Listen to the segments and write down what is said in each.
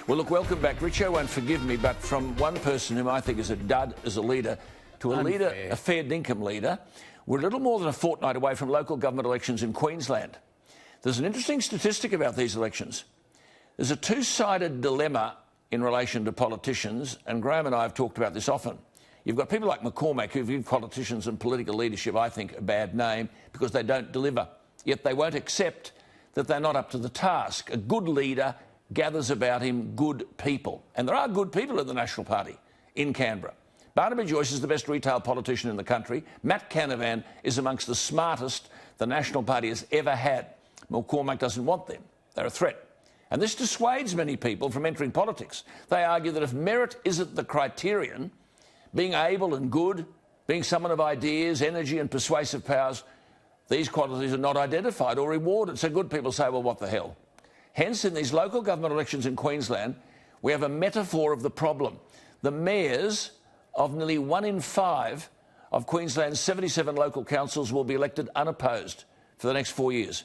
Well, look, welcome back. Richo won't forgive me, but from one person whom I think is a dud as a leader to a leader, a fair dinkum leader, we're a little more than a fortnight away from local government elections in Queensland. There's an interesting statistic about these elections. There's a two-sided dilemma in relation to politicians, and Graham and I have talked about this often. You've got people like McCormack who give politicians and political leadership, I think, a bad name because they don't deliver. Yet they won't accept that they're not up to the task. A good leader gathers about him good people. And there are good people in the National Party in Canberra. Barnaby Joyce is the best retail politician in the country. Matt Canavan is amongst the smartest the National Party has ever had. McCormack doesn't want them. They're a threat. And this dissuades many people from entering politics. They argue that if merit isn't the criterion, being able and good, being someone of ideas, energy and persuasive powers, these qualities are not identified or rewarded. So good people say, well, what the hell? Hence, in these local government elections in Queensland, we have a metaphor of the problem. The mayors of nearly 1 in 5 of Queensland's 77 local councils will be elected unopposed for the next 4 years.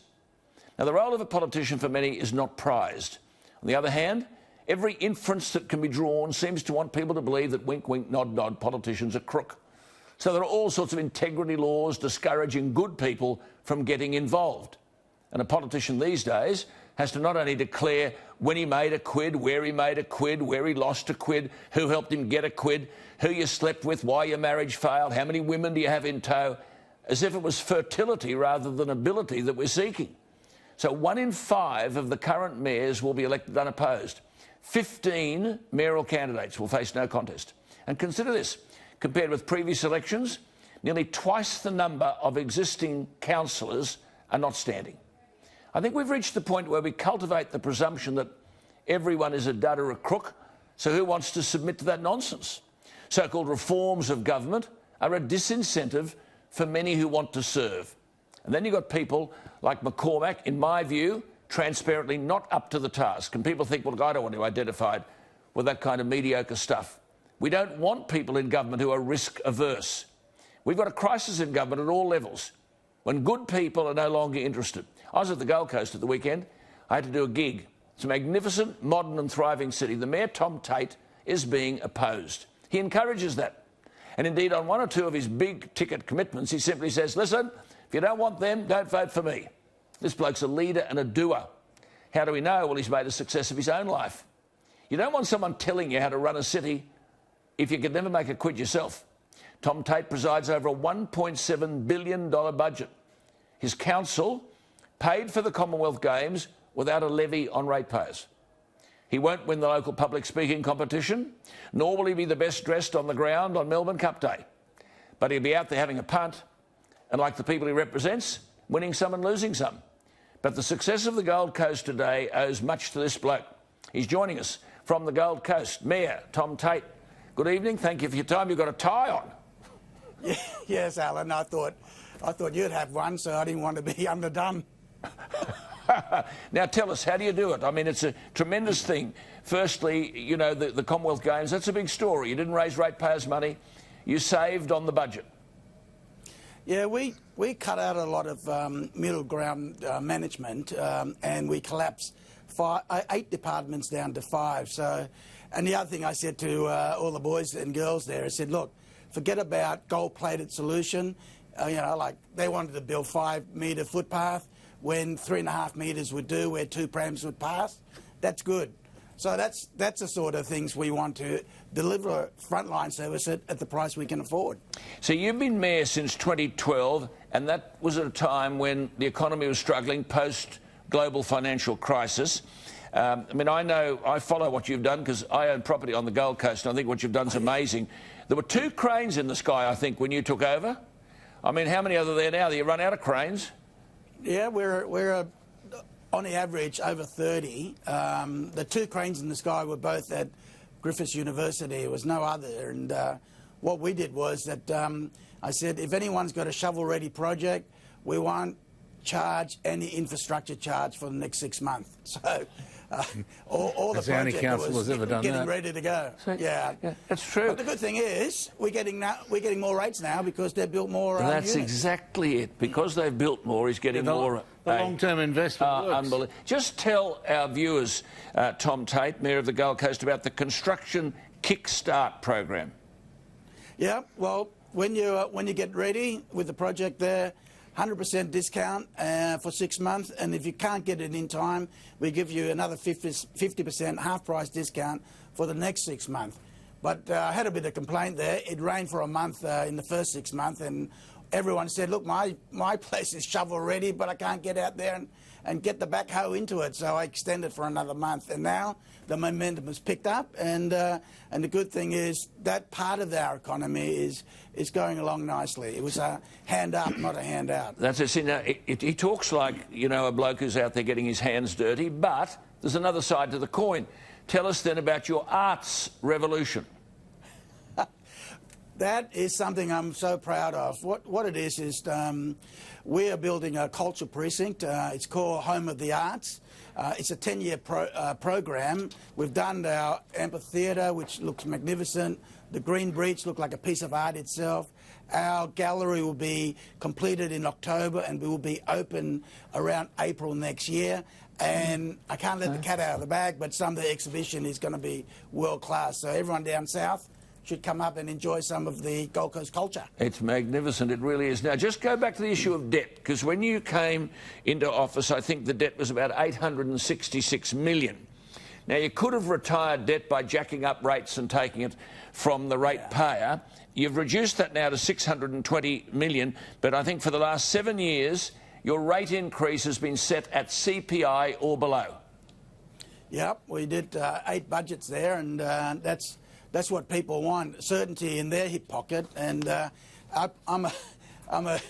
Now, the role of a politician for many is not prized. On the other hand, every inference that can be drawn seems to want people to believe that wink, wink, nod, nod, politicians are crook. So there are all sorts of integrity laws discouraging good people from getting involved. And a politician these days has to not only declare when he made a quid, where he made a quid, where he lost a quid, who helped him get a quid, who you slept with, why your marriage failed, how many women do you have in tow, as if it was fertility rather than ability that we're seeking. So 1 in 5 of the current mayors will be elected unopposed. 15 mayoral candidates will face no contest. And consider this, compared with previous elections, nearly twice the number of existing councillors are not standing. I think we've reached the point where we cultivate the presumption that everyone is a dud or a crook, so who wants to submit to that nonsense? So-called reforms of government are a disincentive for many who want to serve. And then you've got people like McCormack, in my view, transparently not up to the task. And people think, well, I don't want to be identified with that kind of mediocre stuff. We don't want people in government who are risk-averse. We've got a crisis in government at all levels, when good people are no longer interested. I was at the Gold Coast at the weekend. I had to do a gig. It's a magnificent, modern and thriving city. The Mayor Tom Tate is being opposed. He encourages that. And indeed, on 1 or 2 of his big-ticket commitments, he simply says, listen, if you don't want them, don't vote for me. This bloke's a leader and a doer. How do we know? Well, he's made a success of his own life. You don't want someone telling you how to run a city if you could never make a quid yourself. Tom Tate presides over a $1.7 billion budget. His council paid for the Commonwealth Games without a levy on ratepayers. He won't win the local public speaking competition, nor will he be the best dressed on the ground on Melbourne Cup Day. But he'll be out there having a punt, and like the people he represents, winning some and losing some. But the success of the Gold Coast today owes much to this bloke. He's joining us from the Gold Coast. Mayor Tom Tate, good evening. Thank you for your time. You've got a tie on. Yes, Alan. I thought you'd have one, so I didn't want to be underdone. Now tell us, how do you do it? I mean, it's a tremendous thing. Firstly, you know, the Commonwealth Games, that's a big story. You didn't raise ratepayers' money. You saved on the budget. Yeah, we cut out a lot of middle ground management and we collapsed 8 departments down to 5. So, and the other thing I said to all the boys and girls there, I said, look, forget about gold-plated solution. You know, like they wanted to build 5-metre footpath when 3.5 metres would do where 2 prams would pass. That's good. So that's the sort of things we want to deliver frontline service at the price we can afford. So you've been mayor since 2012, and that was at a time when the economy was struggling post-global financial crisis. I mean, I follow what you've done because I own property on the Gold Coast, and I think what you've done is amazing. There were 2 cranes in the sky, I think, when you took over. I mean, how many are there now? Do you run out of cranes? Yeah, we're on the average over 30. The 2 cranes in the sky were both at Griffiths University. There was no other. And what we did was that I said, if anyone's got a shovel-ready project, we won't charge any infrastructure charge for the next 6 months. So all the That's the only project council was that's ever done getting that. ready to go. So, yeah, that's true. But the good thing is we're getting more rates now because they've built more. That's units. exactly it. Because they've built more, he's getting more. The long-term investment works. Unbelievable. Just tell our viewers, Tom Tate, Mayor of the Gold Coast, about the Construction Kickstart program. Yeah, well, when you get ready with the project there, 100% discount for 6 months, and if you can't get it in time, we give you another 50% half-price discount for the next 6 months. But I had a bit of complaint there. It rained for a month in the first 6 months, and everyone said, look, my place is shovel ready, but I can't get out there and get the backhoe into it. So I extended for another month. And now the momentum has picked up. And the good thing is that part of our economy is going along nicely. It was a hand up, not a hand out. That's it. See, now, he talks like, you know, a bloke who's out there getting his hands dirty, but there's another side to the coin. Tell us then about your arts revolution. That is something I'm so proud of. What it is we are building a culture precinct. It's called Home of the Arts. It's a 10-year program. We've done our amphitheatre, which looks magnificent. The Green Breach looked like a piece of art itself. Our gallery will be completed in October and we will be open around April next year. And I can't let the cat out of the bag, but some of the exhibition is going to be world class. So everyone down south should come up and enjoy some of the Gold Coast culture. It's magnificent, it really is. Now, just go back to the issue of debt, because when you came into office, I think the debt was about $866 million. Now, you could have retired debt by jacking up rates and taking it from the ratepayer. You've reduced that now to $620 million, but I think for the last 7 years, your rate increase has been set at CPI or below. Yep, we did 8 budgets there, and that's what people want, certainty in their hip pocket. And I'm a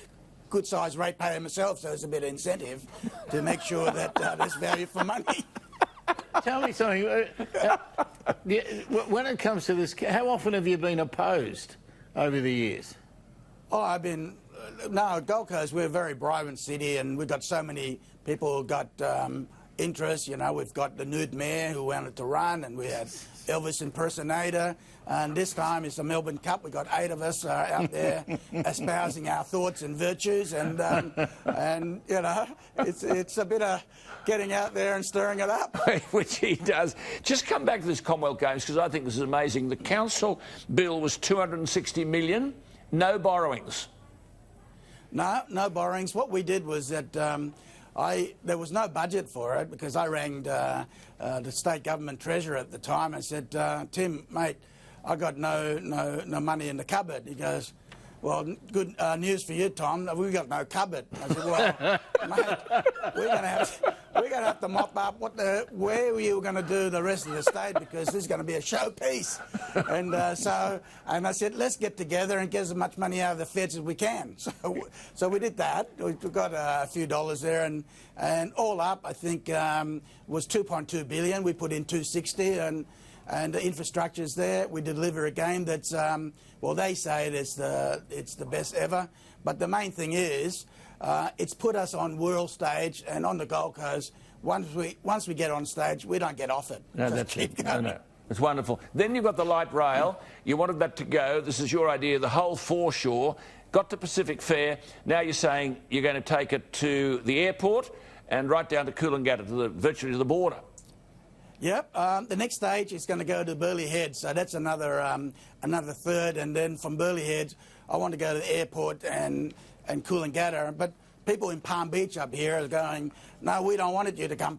good-sized ratepayer myself, so it's a bit of incentive to make sure that there's value for money. Tell me something. When it comes to this, how often have you been opposed over the years? Oh, I've been... No, Gold Coast, we're a very vibrant city, and we've got so many people who got interest. You know, we've got the nude mayor who wanted to run, and we had Elvis impersonator, and this time it's the Melbourne Cup. We've got 8 of us out there espousing our thoughts and virtues, and you know, it's a bit of getting out there and stirring it up. Which he does. Just come back to this Commonwealth Games, because I think this is amazing. The council bill was $260 million, no borrowings. No borrowings. What we did was that there was no budget for it, because I rang the state government treasurer at the time and said, Tim, mate, I got no money in the cupboard. He goes, well, good news for you, Tom. We got no cupboard. I said, well, mate, we're gonna have to mop up where you were going to do the rest of the state, because this is going to be a showpiece. And and I said, let's get together and get as much money out of the feds as we can. So we did that. We got a few dollars there, and all up, I think was $2.2 billion. We put in $260, and the infrastructure's there. We deliver a game that's, well, they say it's the best ever. But the main thing is, it's put us on world stage, and on the Gold Coast, once we get on stage, we don't get off it. No, that's it. No. It's wonderful. Then you've got the light rail. You wanted that to go. This is your idea, the whole foreshore. Got to Pacific Fair. Now you're saying you're going to take it to the airport and right down to Coolangatta, virtually to the border. Yep. The next stage is going to go to Burleigh Heads, so that's another third, and then from Burleigh Heads, I want to go to the airport and Coolangatta. But people in Palm Beach up here are going, no, we don't want you to come.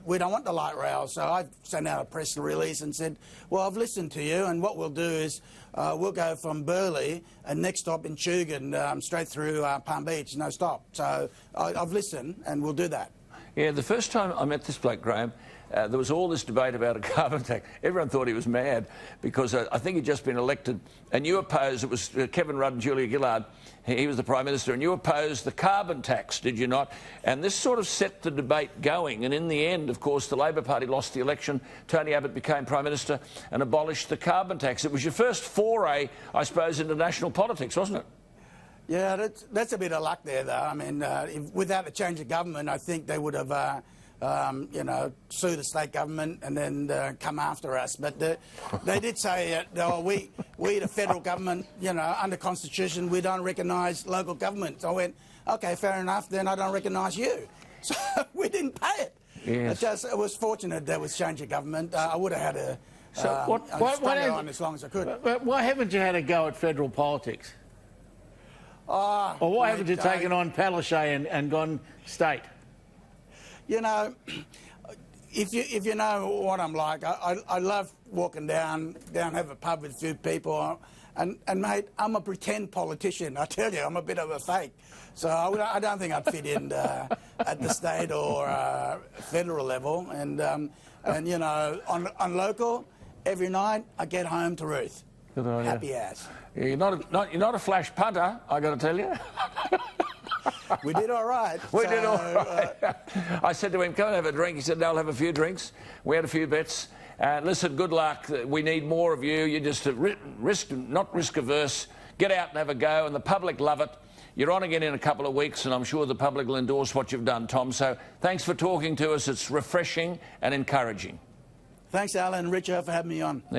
We don't want the light rail. So I sent out a press release and said, well, I've listened to you, and what we'll do is we'll go from Burleigh and next stop in Chugan straight through Palm Beach, no stop. So I've listened, and we'll do that. Yeah, the first time I met this bloke, Graham, there was all this debate about a carbon tax. Everyone thought he was mad, because I think he'd just been elected, and you opposed, it was Kevin Rudd and Julia Gillard, he was the Prime Minister, and you opposed the carbon tax, did you not? And this sort of set the debate going, and in the end, of course, the Labor Party lost the election, Tony Abbott became Prime Minister and abolished the carbon tax. It was your first foray, I suppose, into national politics, wasn't it? Yeah, that's a bit of luck there, though. I mean, without a change of government, I think they would have you know, sue the state government and then come after us. But they did say, we the federal government, you know, under Constitution, we don't recognise local government. So I went, OK, fair enough, then I don't recognise you. So we didn't pay it. Yes. It was fortunate there was change of government. I would have had to stay on as long as I could. But why haven't you had a go at federal politics? Or why haven't you taken on Palaszczuk and gone state? You know, if you know what I'm like, I love walking down, have a pub with a few people. And mate, I'm a pretend politician. I tell you, I'm a bit of a fake. So I don't think I'd fit in at the state or federal level. And you know, on local, every night I get home to Ruth. Good on you. Happy ass. Yeah, you're not a flash punter, I got to tell you. We did all right. We did all right. I said to him, come and have a drink. He said, no, I'll have a few drinks. We had a few bets. Listen, good luck. We need more of you. You're just not risk-averse. Get out and have a go, and the public love it. You're on again in a couple of weeks, and I'm sure the public will endorse what you've done, Tom. So thanks for talking to us. It's refreshing and encouraging. Thanks, Alan and Richard, for having me on.